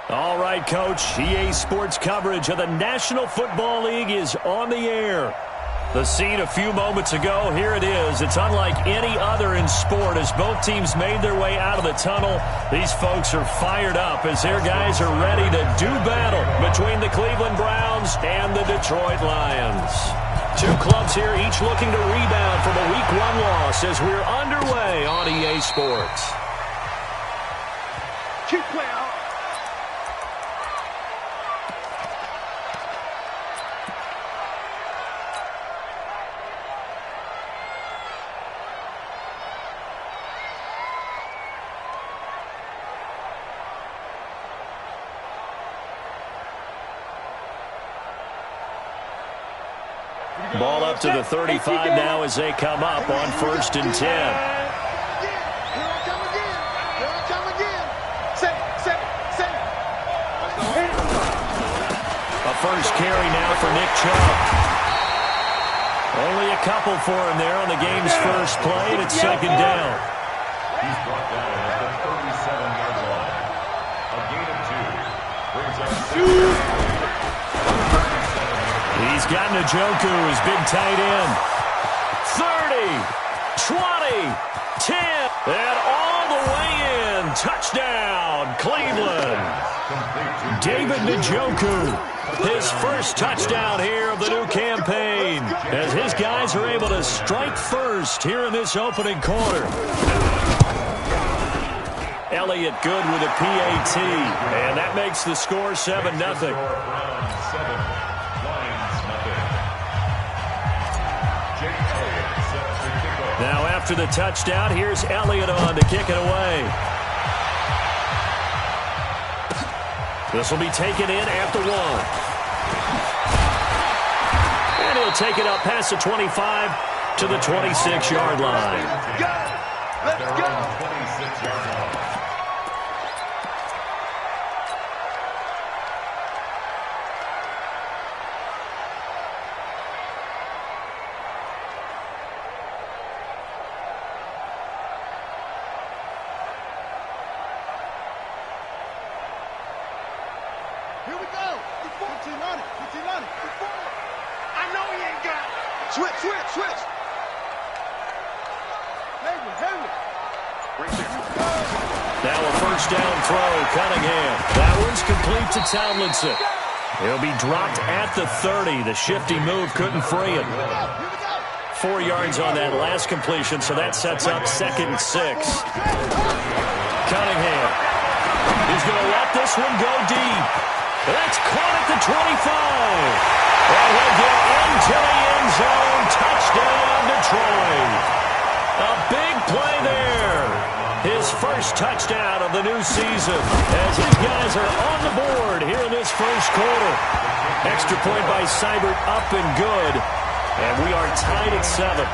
All right, Coach. EA Sports coverage of the National Football League is on the air. The scene a few moments ago, here it is. It's unlike any other in sport as both teams made their way out of the tunnel. These folks are fired up as their guys are ready to do battle between the Cleveland Browns and the Detroit Lions. Two clubs here, each looking to rebound from a Week 1 loss as we're underway on EA Sports. Keep playing hard. Ball up to the 35 now as they come up on 1st and 10. Here I come again. Here I come again. Set it. A first carry now for Nick Chubb. Only a couple for him there on the game's first play, and it's 2nd down. He's brought down at the 37-yard line. A gain of 2 brings up 2. He's got Njoku, his big tight end. 30, 20, 10, and all the way in. Touchdown, Cleveland. David Njoku, his first touchdown here of the new campaign, as his guys are able to strike first here in this opening quarter. Elliott good with a PAT, and that makes the score 7-0. Now after the touchdown, here's Elliott on to kick it away. This will be taken in at the 1. And he'll take it up past the 25 to the 26-yard line. Let's go. 26-yard line. Here we go. 15 on it. I know he ain't got it. Switch. Hayward. Now a first down throw, Cunningham. That one's complete to Tomlinson. He'll be dropped at the 30. The shifty move couldn't free him. 4 yards on that last completion, so that sets up 2nd and 6. Cunningham. He's going to let this one go deep. That's caught at the 25. And he'll get into the end zone. Touchdown, Detroit. A big play there. His first touchdown of the new season as his guys are on the board here in this first quarter. Extra point by Seibert up and good. And we are tied at 7.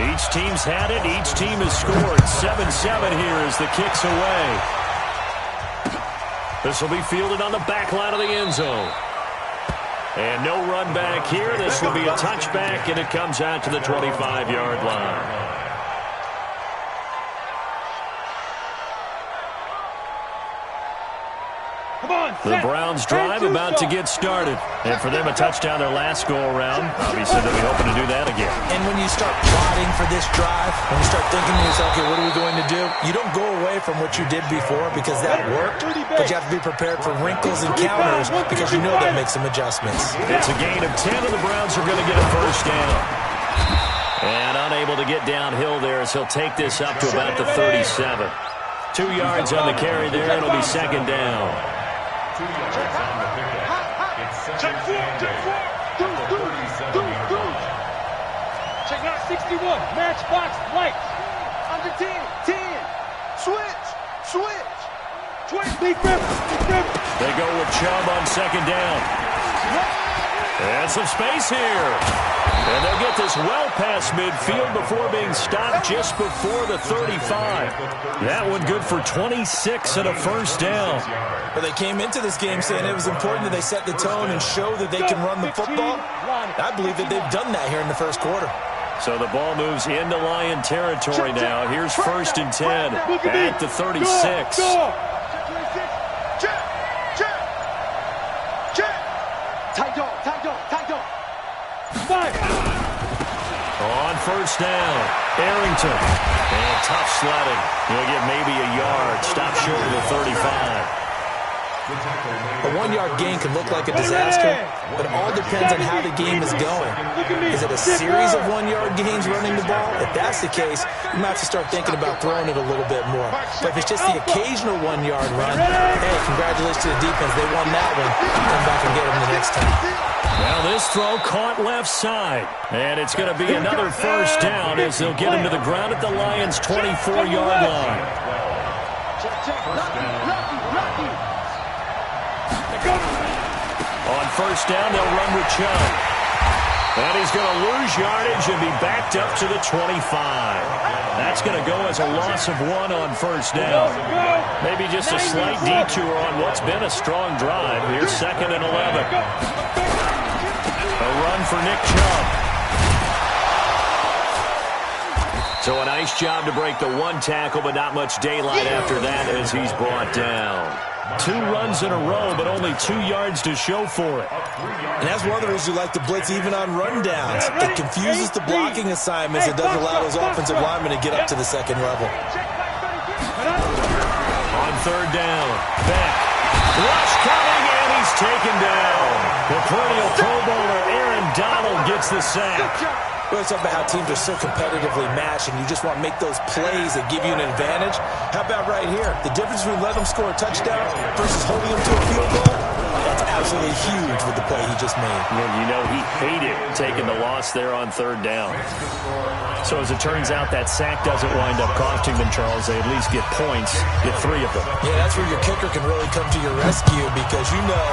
Each team's had it. Each team has scored. 7-7 here as the kick's away. This will be fielded on the back line of the end zone. And no run back here. This will be a touchback, and it comes out to the 25-yard line. The Browns drive about to get started. And for them, a touchdown their last go-around. Obviously, they'll be hoping to do that again. And when you start plotting for this drive, when you start thinking to yourself, okay, what are we going to do? You don't go away from what you did before because that worked, but you have to be prepared for wrinkles and counters because you know that makes some adjustments. It's a gain of 10, and the Browns are going to get a first down. And unable to get downhill there as he'll take this up to about the 37. 2 yards on the carry there, and it'll be 2nd down. 2 yards on the pickup. It's 2nd and 10. Check out 61. Matchbox lights. Under 10. 10. Switch. 20. They go with Chubb on 2nd down. And some space here. And they'll get this well past midfield before being stopped just before the 35. That one good for 26 and a first down. But they came into this game saying it was important that they set the tone and show that they can run the football. I believe that they've done that here in the first quarter. So the ball moves into Lion territory now. Here's 1st and 10 at the 36. On first down, Arrington. And tough sledding. He'll get maybe a yard. Stop short of the 35. A 1-yard gain can look like a disaster, but it all depends on how the game is going. Is it a series of 1-yard gains running the ball? If that's the case, you might have to start thinking about throwing it a little bit more. But if it's just the occasional 1-yard run, hey, congratulations to the defense. They won that one. Come back and get them the next time. Well, this throw caught left side. And it's going to be another first down as they'll get him to the ground at the Lions' 24-yard line. On first down, they'll run with Chubb. And he's going to lose yardage and be backed up to the 25. That's going to go as a loss of 1 on first down. Maybe just a slight detour on what's been a strong drive. Here's 2nd and 11. A run for Nick Chubb. So a nice job to break the 1 tackle, but not much daylight after that as he's brought down. 2 runs in a row, but only 2 yards to show for it. And that's one of the reasons you like to blitz even on rundowns. It confuses the blocking assignments. It doesn't allow those offensive linemen to get up to the second level. On third down, Beck. Rush coming, and he's taken down. The perennial Pro Bowler Aaron Donald gets the sack. We're talking about how teams are so competitively matched, and you just want to make those plays that give you an advantage. How about right here? The difference between letting them score a touchdown versus holding them to a field goal, that's absolutely huge with the play he just made. Well, you know, he hated taking the loss there on third down. So as it turns out, that sack doesn't wind up costing them, Charles. They at least get points, get 3 of them. Yeah, that's where your kicker can really come to your rescue because, you know,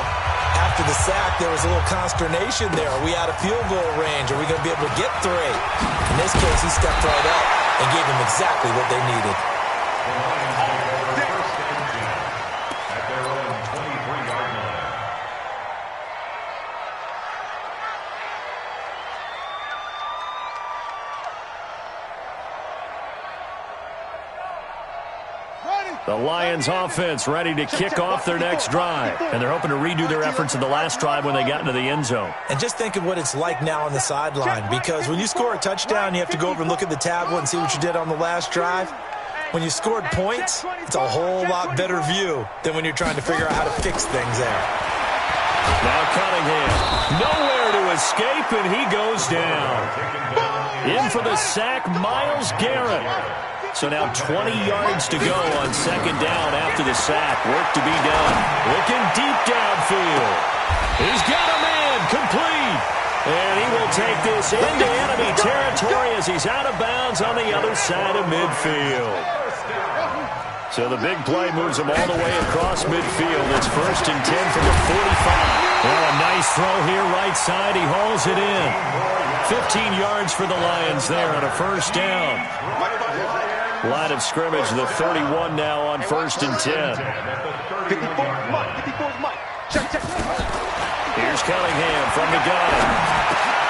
after the sack, there was a little consternation there. Are we out of field goal range? Are we going to be able to get 3? In this case, he stepped right up and gave them exactly what they needed. At their own 23-yard line. The Lions offense ready to kick off their next drive. And they're hoping to redo their efforts in the last drive when they got into the end zone. And just think of what it's like now on the sideline, because when you score a touchdown, you have to go over and look at the tablet and see what you did on the last drive. When you scored points, it's a whole lot better view than when you're trying to figure out how to fix things there. Now Cunningham, nowhere to escape, and he goes down. In for the sack, Myles Garrett. So now 20 yards to go on second down after the sack. Work to be done. Looking deep downfield. He's got a man complete. And he will take this into enemy territory as he's out of bounds on the other side of midfield. So the big play moves him all the way across midfield. It's 1st and 10 from the 45. Well, a nice throw here right side. He hauls it in. 15 yards for the Lions there on a first down. Line of scrimmage, the 31 now on 1st and 10. 54's Mike. 54's Mike. Check. Here's Cunningham from the gun.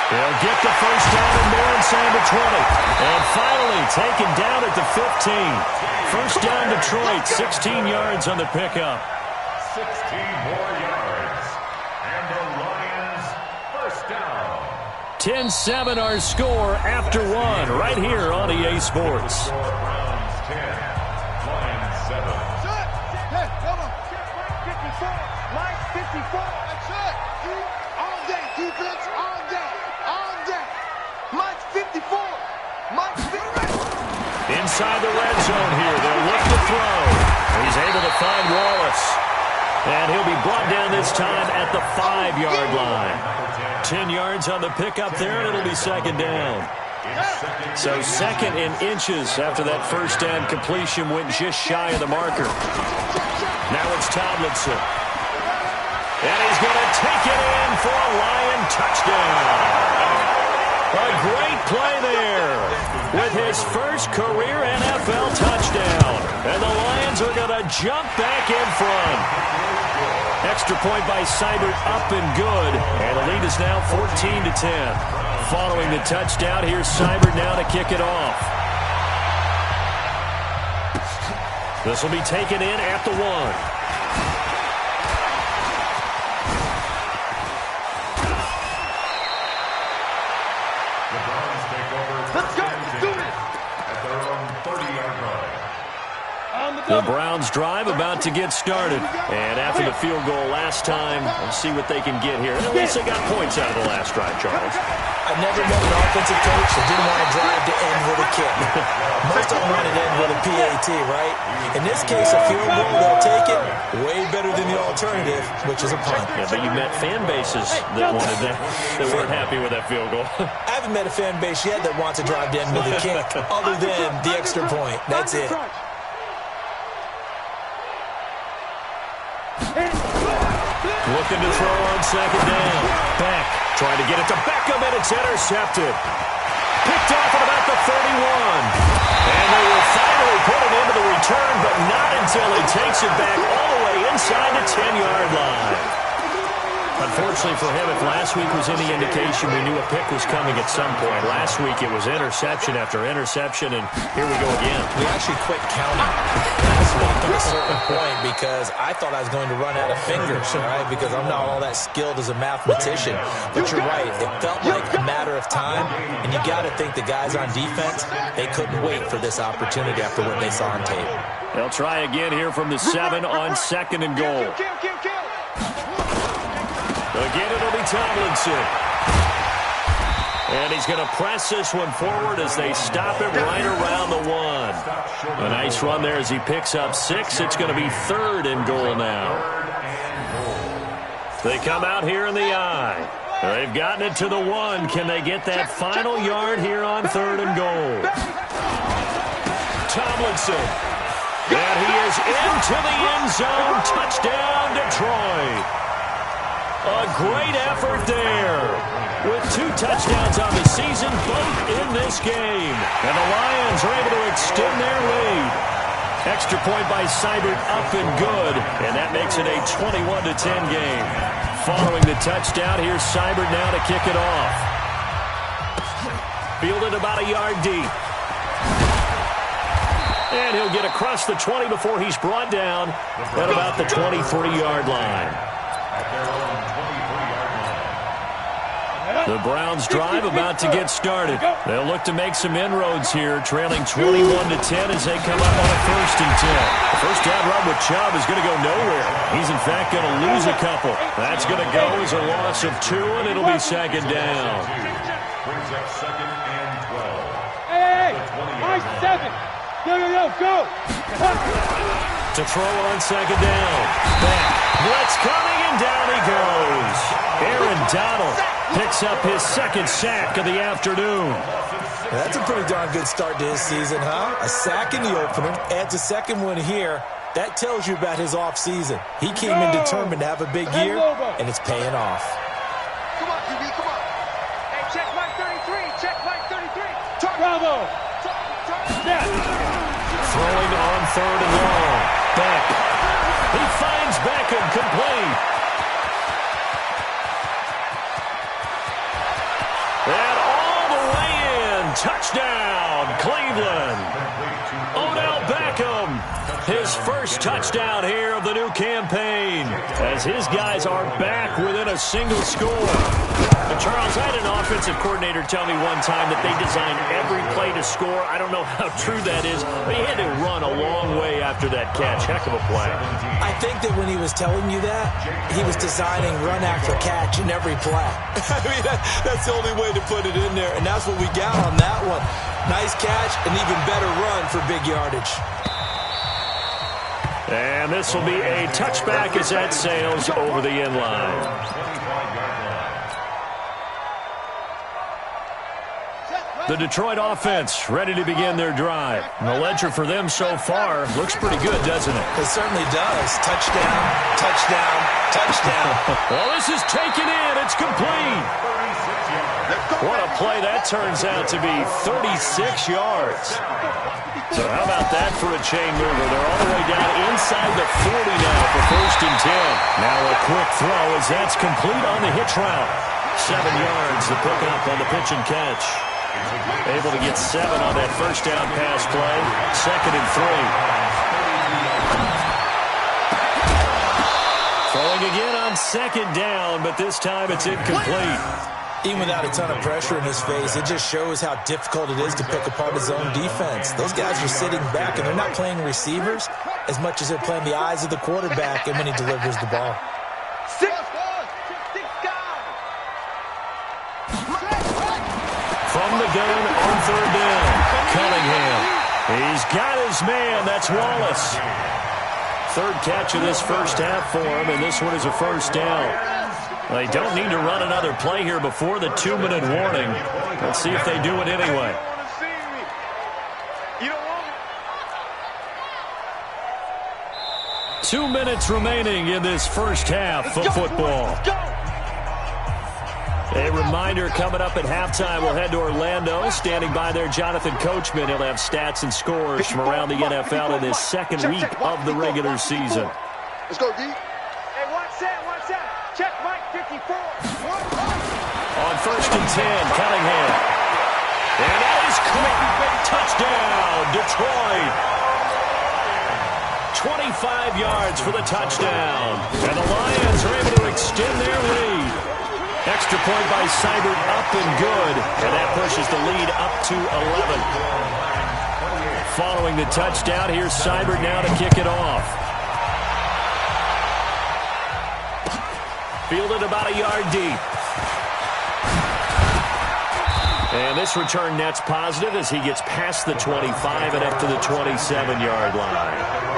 He'll get the first down and more inside the 20. And finally taken down at the 15. First down Detroit, 16 yards on the pickup. 16 more yards. And the Lions first down. 10-7 our score after 1 right here on EA Sports. Browns 10, Lions 7. Hey, come on. 54. Mike 54. That's it. All day, defense, all day. All day. Mike 54. Mike 54. Inside the red zone here. They'll look to throw. He's able to find Wallace. And he'll be brought down this time at the 5-yard line. 10 yards on the pickup there, and it'll be second down. So 2nd in inches after that first down completion went just shy of the marker. Now it's Tomlinson. And he's going to take it in for a Lion touchdown. A great play there with his first career NFL touchdown. And the Lions are going to jump back in front. Extra point by Seibert up and good. And the lead is now 14-10. Following the touchdown, here's Seibert now to kick it off. This will be taken in at the 1. The Browns drive about to get started. And after the field goal last time, let's see what they can get here. At least they got points out of the last drive, Charles. I never met an offensive coach that didn't want to drive to end with a kick. Most of them want to end with a PAT, right? In this case, a field goal, they'll take it. Way better than the alternative, which is a punt. Yeah, but you met fan bases that wanted that weren't happy with that field goal. I haven't met a fan base yet that wants to drive to end with a kick, other than the extra point. That's it. Looking to throw on second down. Beck trying to get it to Beckham, and it's intercepted. Picked off at about the 31. And they will finally put it into the return, but not until he takes it back all the way inside the 10-yard line. Unfortunately for him, if last week was any indication, we knew a pick was coming at some point. Last week it was interception after interception, and here we go again. We actually quit counting last week at a certain point because I thought I was going to run out of fingers, all right, because I'm not all that skilled as a mathematician. But you're right, it felt like a matter of time, and you got to think the guys on defense, they couldn't wait for this opportunity after what they saw on tape. They'll try again here from the 7 on second and goal. Again, it'll be Tomlinson. And he's going to press this one forward as they stop it right around the 1. A nice run there as he picks up 6. It's going to be 3rd and goal now. They come out here in the I. They've gotten it to the 1. Can they get that final yard here on 3rd and goal? Tomlinson. And he is into the end zone. Touchdown, Detroit. A great effort there with 2 touchdowns on the season, both in this game. And the Lions are able to extend their lead. Extra point by Seibert up and good, and that makes it a 21-10 game. Following the touchdown, here's Seibert now to kick it off. Fielded about a yard deep. And he'll get across the 20 before he's brought down at about the 23-yard line. The Browns drive about to get started. They'll look to make some inroads here, trailing 21-10 as they come up on a 1st and 10. The first down run with Chubb is going to go nowhere. He's, in fact, going to lose a couple. That's going to go as a loss of 2, and it'll be 2nd down. Brings up 2nd and 12. Hey, my 7. Go. To throw on 2nd down. Back. Blitz coming, and down he goes. Aaron Donald picks up his 2nd sack of the afternoon. That's a pretty darn good start to his season, huh? A sack in the opener, adds a 2nd one here. That tells you about his offseason. He came in determined to have a big year, and it's paying off. Come on, QB, come on. Hey, check Mike 33. Check Mike 33. Bravo. Throwing on 3rd and long. Beck. He finds Beckham complete. And all the way in. Touchdown, Cleveland. Odell Beckham. His first touchdown here of the new campaign. As his guys are back within a single score. Charles, I had an offensive coordinator tell me one time that they design every play to score. I don't know how true that is, but he had to run a long way after that catch. Heck of a play. I think that when he was telling you that, he was designing run after catch in every play. I mean, that's the only way to put it in there, and that's what we got on that one. Nice catch, an even better run for big yardage. And this will be a touchback as that sails over the end line. The Detroit offense ready to begin their drive. And the ledger for them so far looks pretty good, doesn't it? It certainly does. Touchdown, touchdown, touchdown. Well, this is taken in. It's complete. What a play that turns out to be. 36 yards. So how about that for a chain mover? They're all the way down inside the 40 now for 1st and 10. Now a quick throw as that's complete on the hitch route. 7 yards to pick up on the pitch and catch. Able to get 7 on that first down pass play. 2nd and 3. Throwing again on 2nd down, but this time it's incomplete. Even without a ton of pressure in his face, it just shows how difficult it is to pick apart his own defense. Those guys are sitting back, and they're not playing receivers. as much as they're playing the eyes of the quarterback and when he delivers the ball. From the gun on third down, Cunningham. He's got his man. That's Wallace. Third catch of this first half for him, and this one is a first down. They don't need to run another play here before the 2-minute warning. Let's see if they do it anyway. 2 minutes remaining in this first half of football. A reminder, coming up at halftime, we'll head to Orlando. Standing by there, Jonathan Coachman. He'll have stats and scores from around the NFL in his second week of the regular season. Let's go, D. Hey, watch that. Check Mike 54. On first and 10, Cunningham. And that is caught. Touchdown, Detroit. 25 yards for the touchdown. And the Lions are able to extend their lead. Extra point by Seibert, up and good. And that pushes the lead up to 11. Following the touchdown, here's Seibert now to kick it off. Fielded about a yard deep. And this return net's positive as he gets past the 25 and up to the 27-yard line.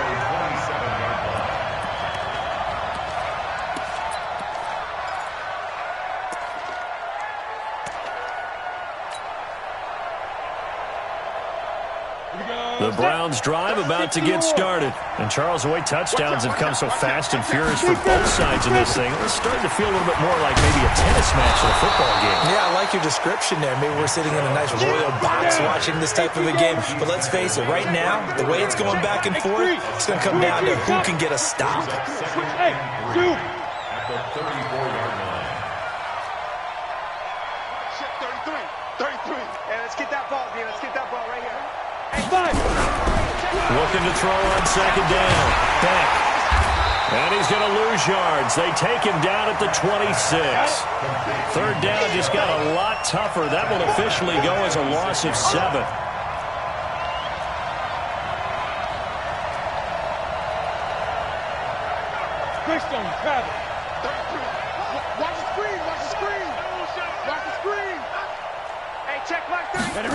The Browns drive about to get started. And Charles, the way touchdowns have come so fast and furious for both sides of this thing, it's starting to feel a little bit more like maybe a tennis match than a football game. Yeah, I like your description there. Maybe we're sitting in a nice royal box watching this type of a game. But let's face it, right now, the way it's going back and forth, it's going to come down to who can get a stop. Hey, dude. At the 34-yard line. 33. Hey, let's get that ball, D. Let's get that ball right here. Looking to throw on second down. Beck. And he's going to lose yards. They take him down at the 26. Third down just got a lot tougher. That will officially go as a loss of 7. Watch the screen. Watch the screen. Hey, check my 30.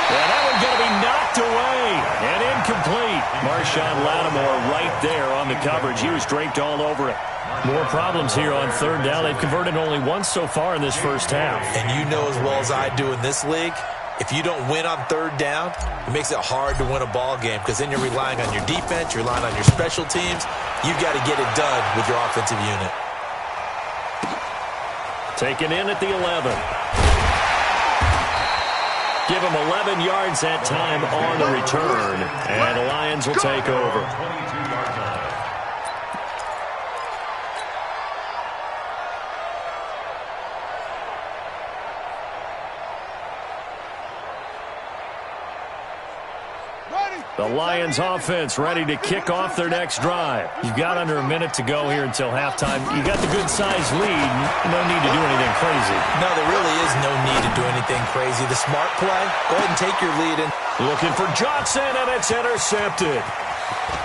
Yeah, that one's going to be knocked away and incomplete. Marshawn Lattimore right there on the coverage. He was draped all over it. More problems here on third down. They've converted only once so far in this first half. And you know as well as I do in this league, if you don't win on third down, it makes it hard to win a ball game because then you're relying on your defense, you're relying on your special teams. You've got to get it done with your offensive unit. Taken in at the 11. Give him 11 yards that time on the return. And the Lions will take over. 22-yard line. The Lions offense ready to kick off their next drive. You've got under a minute to go here until halftime. You got the good-sized lead. No need to do anything crazy. No, there really is no need to do anything crazy. The smart play, go ahead and take your lead. Looking for Johnson, and it's intercepted.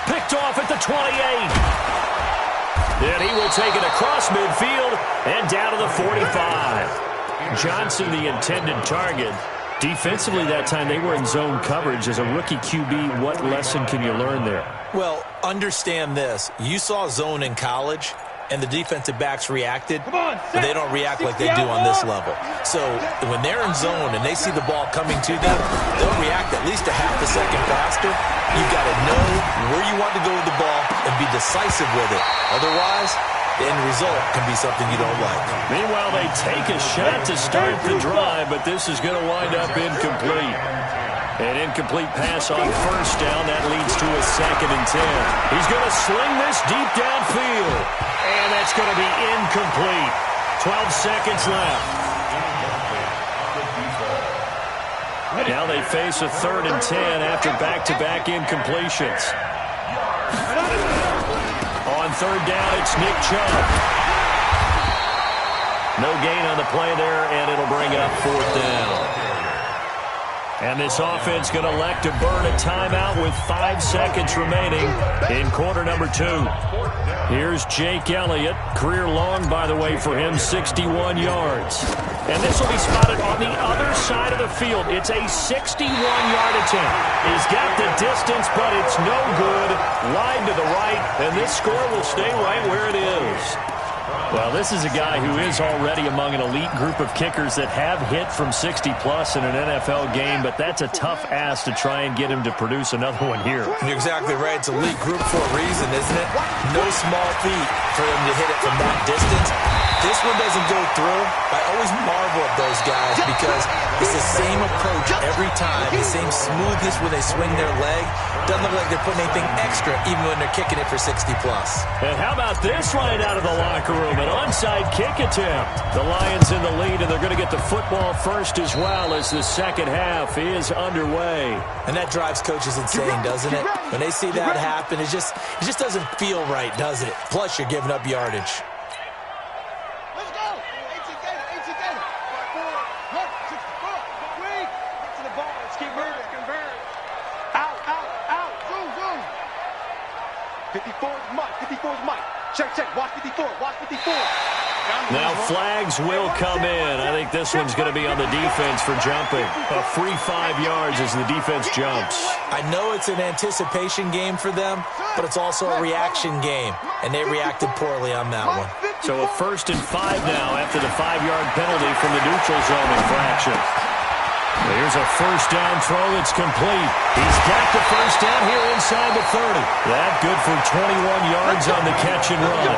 Picked off at the 28. And he will take it across midfield and down to the 45. Johnson, the intended target. Defensively that time, they were in zone coverage. As a rookie QB, what lesson can you learn there? Well, understand this. You saw zone in college, and the defensive backs reacted, but they don't react like they do on this level. So when they're in zone and they see the ball coming to them, they'll react at least a half a second faster. You've got to know where you want to go with the ball and be decisive with it. Otherwise, the end result can be something you don't like. Meanwhile, they take a shot to start the drive, but this is going to wind up incomplete. An incomplete pass on first down. That leads to a 2nd and 10. He's going to sling this deep downfield. And that's going to be incomplete. 12 seconds left. Now they face a 3rd and 10 after back-to-back incompletions. On third down, it's Nick Chubb. No gain on the play there, and it'll bring up 4th down. And this offense going to elect to burn a timeout with 5 seconds remaining in quarter number 2. Here's Jake Elliott. Career long, by the way, for him, 61 yards. And this will be spotted on the other side of the field. It's a 61-yard attempt. He's got the distance, but it's no good. Wide to the right, and this score will stay right where it is. Well, this is a guy who is already among an elite group of kickers that have hit from 60-plus in an NFL game, but that's a tough ask to try and get him to produce another one here. You're exactly right. It's a elite group for a reason, isn't it? No small feat for him to hit it from that distance. This one doesn't go through. I always marvel at those guys because it's the same approach every time, the same smoothness when they swing their leg. Doesn't look like they're putting anything extra even when they're kicking it for 60-plus. And how about this right out of the locker room? An onside kick attempt. The Lions in the lead, and they're going to get the football first as well as the second half is underway. And that drives coaches insane, doesn't it? When they see that happen, it just doesn't feel right, does it? Plus, you're giving up yardage. Check. Watch 54. Now flags will come in. I think this one's going to be on the defense for jumping. A free 5 yards as the defense jumps. I know it's an anticipation game for them, but it's also a reaction game, and they reacted poorly on that one. So a 1st and 5 now after the 5-yard penalty from the neutral zone infraction. Here's a first down throw that's complete. He's got the first down here inside the 30. That good for 21 yards on the catch and run.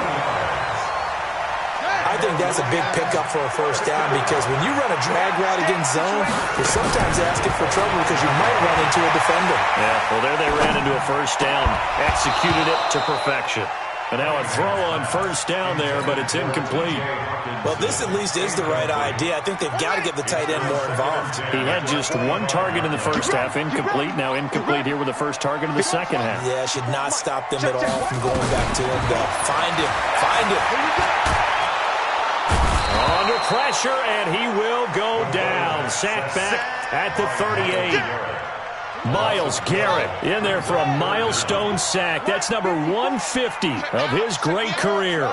I think that's a big pickup for a first down because when you run a drag route against zone, you're sometimes asking for trouble because you might run into a defender. Yeah, well, there they ran into a first down. Executed it to perfection. And now a throw on first down there, but it's incomplete. Well, this at least is the right idea. I think they've got to get the tight end more involved. He had just 1 target in the first half, incomplete. Now incomplete here with the first target of the second half. Yeah, should not stop them at all from going back to him, though. Find him. Under pressure, and he will go down. Sack back at the 38. Myles Garrett in there for a milestone sack. That's number 150 of his great career.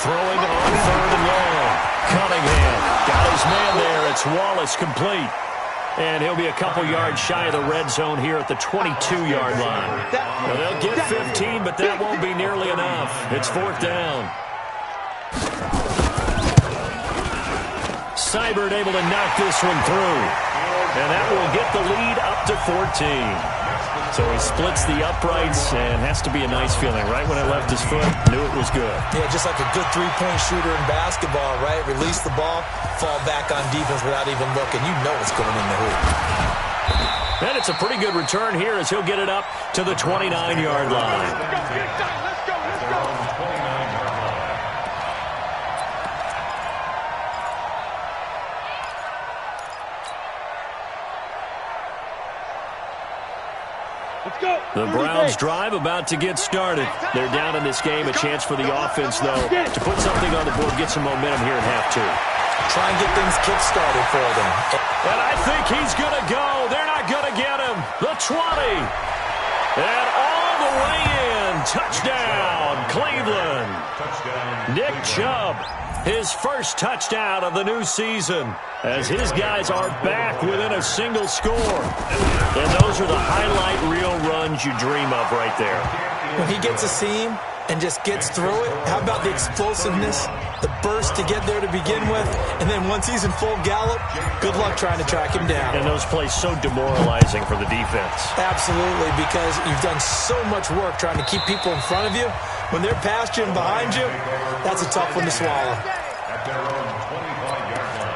Throwing on 3rd and long. Cunningham got his man there. It's Wallace complete. And he'll be a couple yards shy of the red zone here at the 22-yard line. Now they'll get 15, but that won't be nearly enough. It's 4th down. Seibert able to knock this one through. And that will get the lead up to 14. So he splits the uprights and has to be a nice feeling. Right when it left his foot, knew it was good. Yeah, just like a good three-point shooter in basketball, right? Release the ball, fall back on defense without even looking. You know it's going in the hoop. And it's a pretty good return here as he'll get it up to the 29-yard line. The Browns drive about to get started. They're down in this game. A chance for the offense, though, to put something on the board, get some momentum here in half 2. Try and get things kick-started for them. And I think he's going to go. They're not going to get him. The 20. And all the way in. Touchdown, Cleveland. Nick Chubb, his first touchdown of the new season, as his guys are back within a single score. And those are the highlight reel runs you dream of right there. When he gets a seam and just gets through it, how about the explosiveness, the burst to get there to begin with, and then once he's in full gallop, good luck trying to track him down. And those plays so demoralizing for the defense. Absolutely, because you've done so much work trying to keep people in front of you. When they're past you and behind you, that's a tough one to swallow. At their own 25-yard line.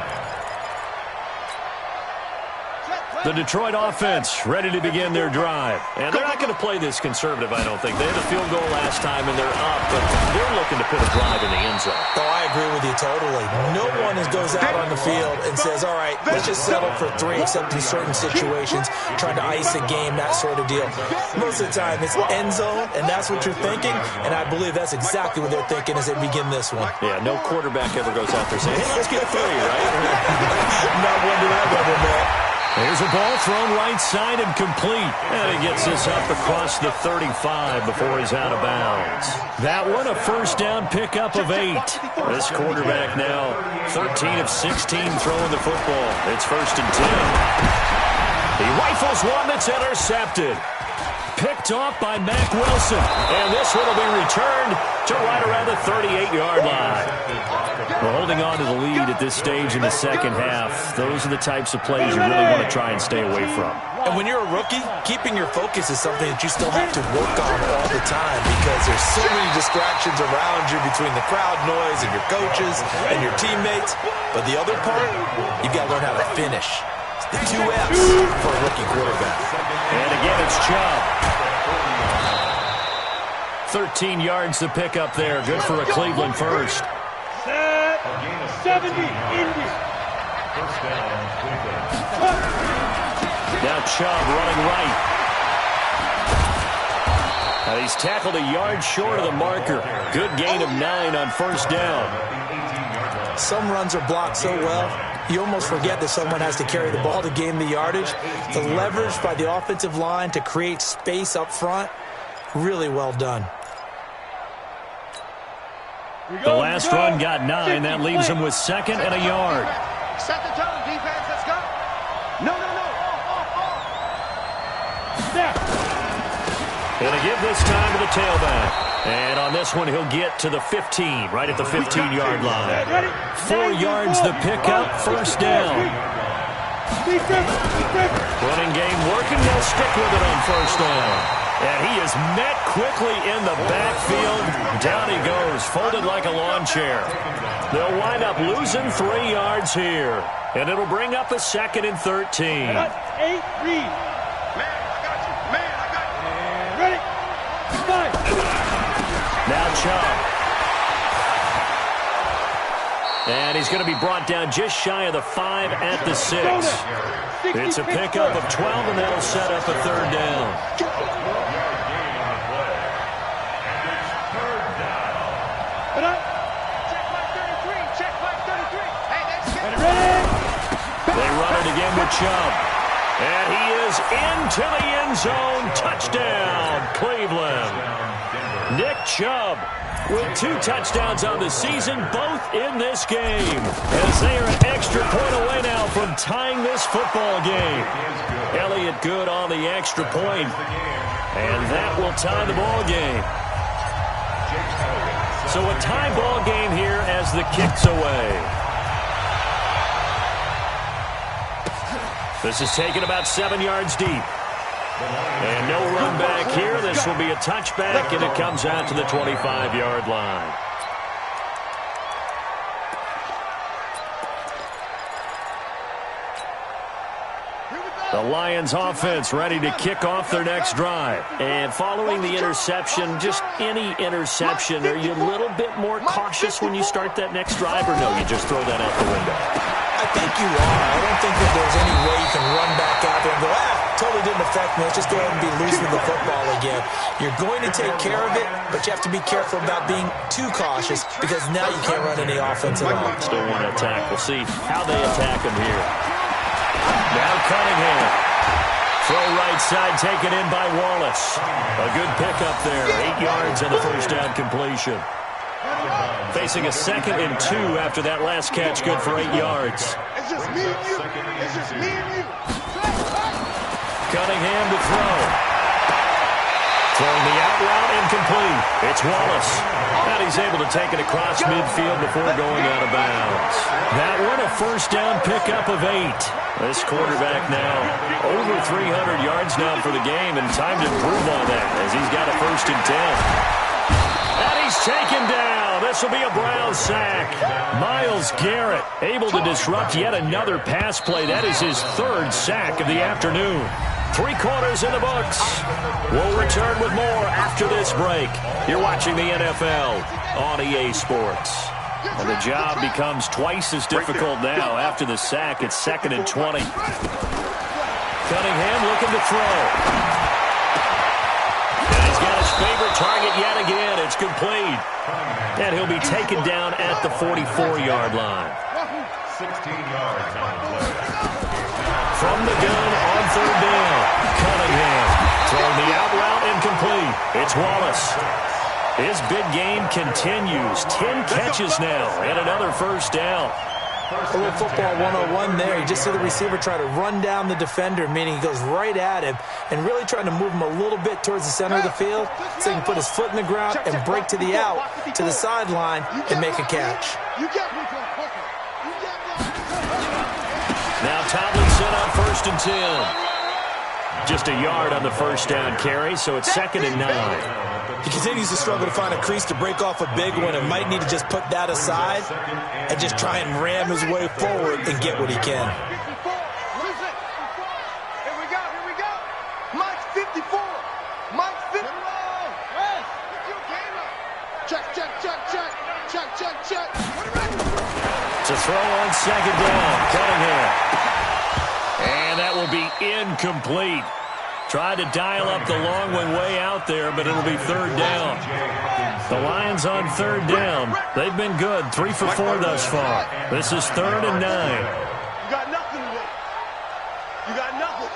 The Detroit offense ready to begin their drive. And they're not going to play this conservative, I don't think. They had a field goal last time, and they're up, but they're looking to put a drive in the end zone. Oh, I agree with you totally. No one goes out on the field and says, all right, let's just settle for 3, except in certain situations, trying to ice a game, that sort of deal. Most of the time, it's end zone, and that's what you're thinking, and I believe that's exactly what they're thinking as they begin this one. Yeah, no quarterback ever goes out there saying, hey, let's get 3, right? Not one did I ever know. Here's a ball thrown right side and complete. And he gets this up across the 35 before he's out of bounds. That one a first down pickup of 8. This quarterback now 13 of 16 throwing the football. It's 1st and 10. He rifles one that's intercepted. Picked off by Mack Wilson. And this one will be returned to right around the 38-yard line. We're holding on to the lead at this stage in the second half. Those are the types of plays you really want to try and stay away from. And when you're a rookie, keeping your focus is something that you still have to work on all the time because there's so many distractions around you between the crowd noise and your coaches and your teammates. But the other part, you've got to learn how to finish. The 2 F's for a rookie quarterback. And again, it's Chubb. 13 yards to pick up there. Good for a Cleveland first. 70 Indy. Now Chubb running right. Now he's tackled a yard short of the marker. Good gain of 9 on first down. Some runs are blocked so well, you almost forget that someone has to carry the ball to gain the yardage. The leverage by the offensive line to create space up front, really well done. The last run got 9. That leaves him with 2nd and a yard. Set the tone, defense. Let's go. No. Gonna give this time to the tailback. And on this one, he'll get to the 15, right at the 15-yard line. 4 yards the pickup, first down. Running game working. They'll stick with it on first down. And he is met quickly in the backfield. Down he goes, folded like a lawn chair. They'll wind up losing 3 yards here. And it'll bring up a 2nd and 13. That's 8 read. Man, I got you. And ready. 5. Now Chubb. And he's going to be brought down just shy of the 5 at the 6. It's a pickup of 12, and that'll set up a 3rd down. Check my 33. Hey, that's They run it again with Chubb. And he is into the end zone. Touchdown, Cleveland. Nick Chubb with 2 touchdowns on the season, both in this game. As they are an extra point away now from tying this football game. Elliott good on the extra point. And that will tie the ball game. So a tie ball game here as the kick's away. This is taken about 7 yards deep. And no run back here. This will be a touchback, and it comes out to the 25-yard line. The Lions offense ready to kick off their next drive. And following the interception, just any interception, are you a little bit more cautious when you start that next drive, or no, you just throw that out the window? I think you are. I don't think that there's any way you can run back out there and go, totally didn't affect me. Let's just go ahead and be loose with the football again. You're going to take care of it, but you have to be careful about being too cautious because now you can't run any offense at all. Still want to attack. We'll see how they attack him here. Now Cunningham. Throw right side taken in by Wallace. A good pickup there. 8 yards on the first down completion. Facing a 2nd and 2 after that last catch, good for 8 yards. It's just me and you. It's just me and you. Cunningham to throw. Throwing the out route incomplete. It's Wallace. And he's able to take it across midfield before going out of bounds. That one a first down pickup of 8. This quarterback now over 300 yards now for the game, and time to improve on that as he's got a 1st and 10. And he's taken down. This will be a Brown sack. Myles Garrett able to disrupt yet another pass play. That is his third sack of the afternoon. 3 quarters in the books. We'll return with more after this break. You're watching the NFL on EA Sports. And the job becomes twice as difficult now. After the sack, it's 2nd and 20. Cunningham looking to throw. And he's got his favorite target yet again. It's complete. And he'll be taken down at the 44-yard line. 16 yards on the play. From the gun on 3rd down. Cunningham throwing the out route incomplete. It's Wallace. His big game continues. 10 catches now and another first down. A little football 101 there. You just see the receiver try to run down the defender, meaning he goes right at him and really trying to move him a little bit towards the center of the field so he can put his foot in the ground and break to the out, to the sideline, and make a catch. Now Tomlinson on 1st and 10. Just a yard on the first down carry, so it's 2nd and 9. He continues to struggle to find a crease to break off a big one and might need to just put that aside and just try and ram his way forward and get what he can. Here we go. Mike 54. Mike 54. Check. To throw on 2nd down, Cunningham. And that will be incomplete. Tried to dial up the long one way out there, but it'll be 3rd down. The Lions on 3rd down. They've been good, 3 for 4 thus far. This is 3rd and 9. You got nothing today. You got nothing.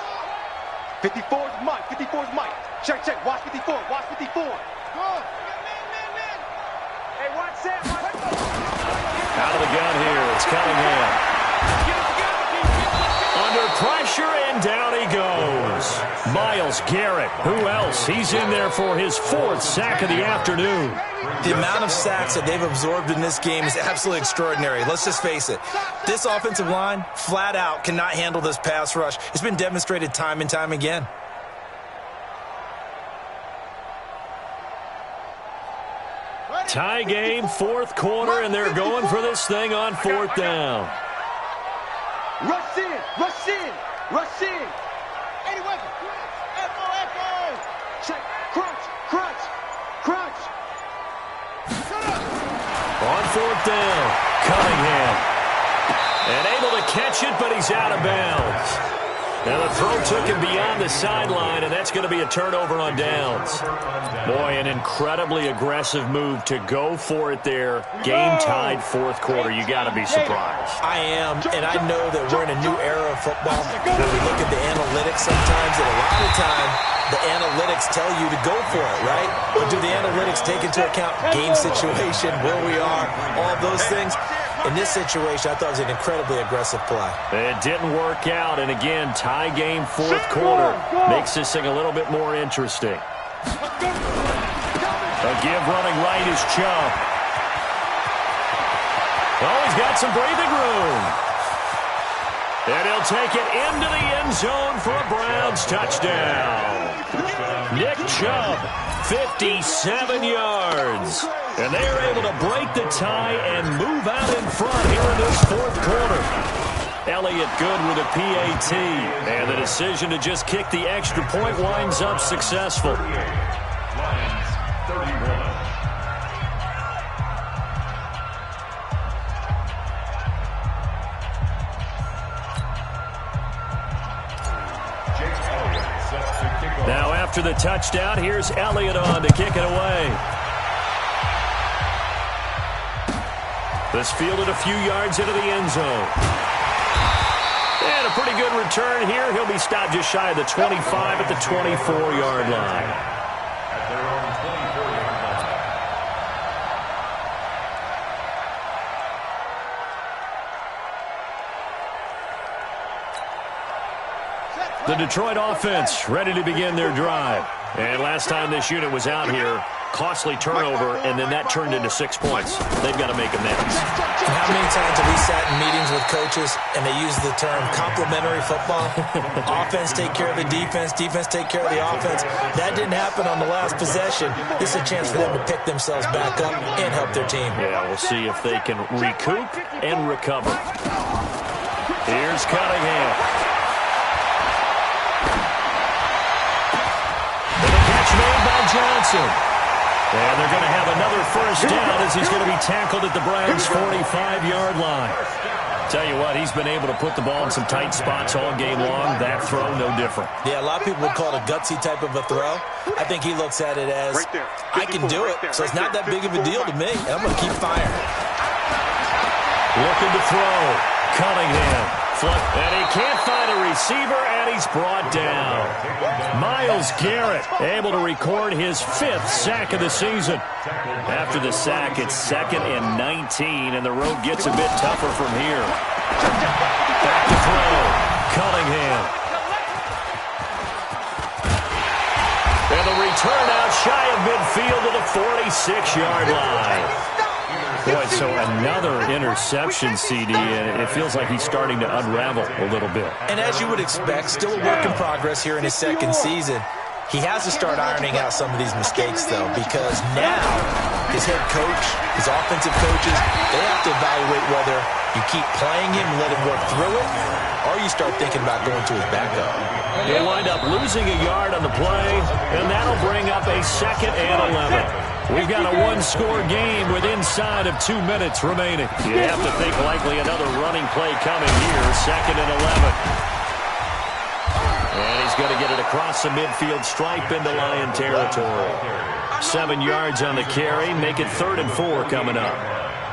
54's Mike. 54's Mike. Check. Watch 54. Watch 54. Go. Hey, watch that. Out of the gun here, it's Cunningham. Under pressure, and down he goes. Myles Garrett, who else? He's in there for his 4th sack of the afternoon. The amount of sacks that they've absorbed in this game is absolutely extraordinary. Let's just face it. This offensive line, flat out, cannot handle this pass rush. It's been demonstrated time and time again. Tie game, 4th quarter, and they're going for this thing on 4th down. Rush in. 81. Echo. Check. Crunch. On 4th down, Cunningham. And able to catch it, but he's out of bounds. And the throw took him beyond the sideline, and that's going to be a turnover on downs. Boy, an incredibly aggressive move to go for it there. Game tied 4th quarter. You got to be surprised. I am, and I know that we're in a new era of football where we look at the analytics sometimes, and a lot of time the analytics tell you to go for it, right? But do the analytics take into account game situation, where we are, all those things? In this situation, I thought it was an incredibly aggressive play. It didn't work out, and again, tie game 4th quarter makes this thing a little bit more interesting. A give running right is Chubb. Oh, he's got some breathing room. And he'll take it into the end zone for a Browns touchdown. Nick Chubb, 57 yards. And they are able to break the tie and move out in front here in this 4th quarter. Elliott good with a PAT. And the decision to just kick the extra point winds up successful. Lions 31. Now after the touchdown, here's Elliott on to kick it away. This fielded a few yards into the end zone. And a pretty good return here. He'll be stopped just shy of the 25 at the 24-yard line. At their own 24-yard line. The Detroit offense ready to begin their drive. And last time this unit was out here, costly turnover, and then that turned into 6 points. They've got to make amends. And how many times have we sat in meetings with coaches and they use the term complementary football? Offense take care of the defense, defense take care of the offense. That didn't happen on the last possession. This is a chance for them to pick themselves back up and help their team. Yeah, we'll see if they can recoup and recover. Here's Cunningham. And the catch made by Johnson. And they're going to have another first down as he's going to be tackled at the Browns' 45-yard line. Tell you what, he's been able to put the ball in some tight spots all game long. That throw, no different. Yeah, a lot of people would call it a gutsy type of a throw. I think he looks at it as, I can do it, so it's not that big of a deal to me, and I'm going to keep firing. Looking to throw. Cunningham. And he can't find a receiver, and he's brought down. Myles Garrett able to record his 5th sack of the season. After the sack, it's 2nd and 19, and the road gets a bit tougher from here. Back to throw. Cunningham. And the return out shy of midfield to the 46-yard line. Boy, so another interception, CD, and it feels like he's starting to unravel a little bit. And as you would expect, still a work in progress here in his 2nd season. He has to start ironing out some of these mistakes, though, because now his head coach, his offensive coaches, they have to evaluate whether you keep playing him and let him work through it, or you start thinking about going to his backup. He'll wind up losing a yard on the play, and that'll bring up a 2nd and 11. We've got a one-score game with inside of 2 minutes remaining. You have to think likely another running play coming here, 2nd and 11. And he's going to get it across the midfield stripe into Lion territory. 7 yards on the carry, make it 3rd and 4 coming up.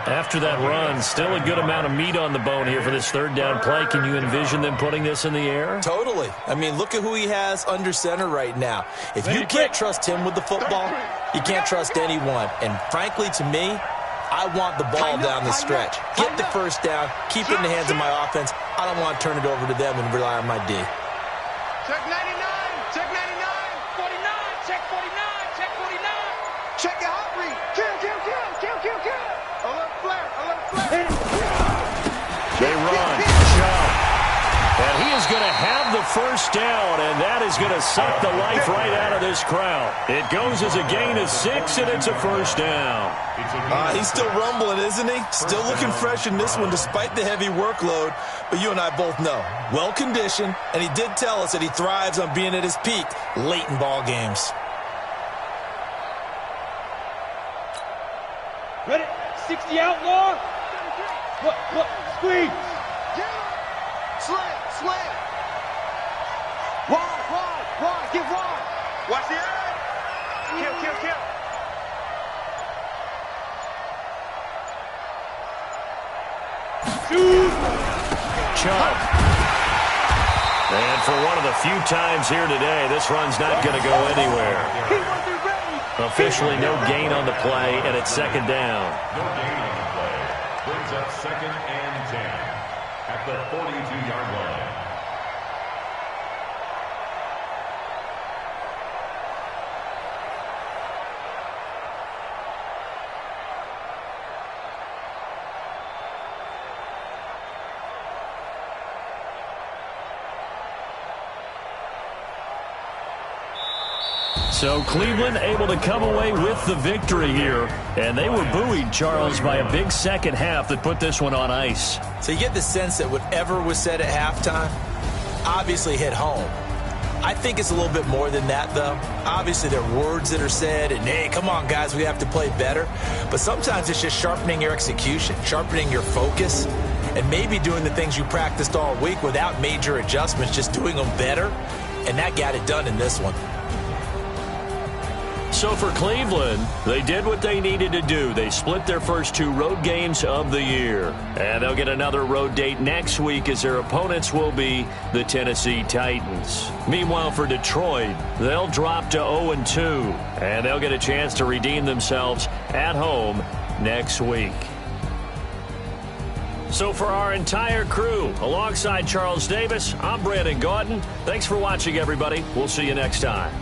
After that run, still a good amount of meat on the bone here for this 3rd down play. Can you envision them putting this in the air? Totally. I mean, look at who he has under center right now. If you can't trust him with the football, you can't trust anyone. And frankly, to me, I want the ball down the stretch. Get the first down, keep it in the hands of my offense. I don't want to turn it over to them and rely on my D. Check 99, check 99, 49, check 49, check 49. Check your hot read. Kill, kill, kill, kill, kill, kill. A little flare, a little flare. They run, jump. And he is going to have the first down, and that is going to suck the life right out of this crowd. It goes as a gain of 6, and it's a first down. He's still rumbling, isn't he? Still looking fresh in this one despite the heavy workload. But you and I both know, well-conditioned, and he did tell us that he thrives on being at his peak late in ball games. Ready? 60 outlaw. Look, squeeze. Slam, slam. Wide, get wide. Watch the eye. Kill, kill, kill. Shoot. Chubb. And for one of the few times here today, this run's not going to go anywhere. Officially no gain on the play, and it's 2nd down. No gain on the play. Brings up 2nd and 10 at the 42-yard line. So Cleveland able to come away with the victory here. And they were buoyed, Charles, by a big second half that put this one on ice. So you get the sense that whatever was said at halftime obviously hit home. I think it's a little bit more than that, though. Obviously, there are words that are said, and, hey, come on, guys, we have to play better. But sometimes it's just sharpening your execution, sharpening your focus, and maybe doing the things you practiced all week without major adjustments, just doing them better. And that got it done in this one. So for Cleveland, they did what they needed to do. They split their first 2 road games of the year. And they'll get another road date next week as their opponents will be the Tennessee Titans. Meanwhile, for Detroit, they'll drop to 0-2. And they'll get a chance to redeem themselves at home next week. So for our entire crew, alongside Charles Davis, I'm Brandon Gaudin. Thanks for watching, everybody. We'll see you next time.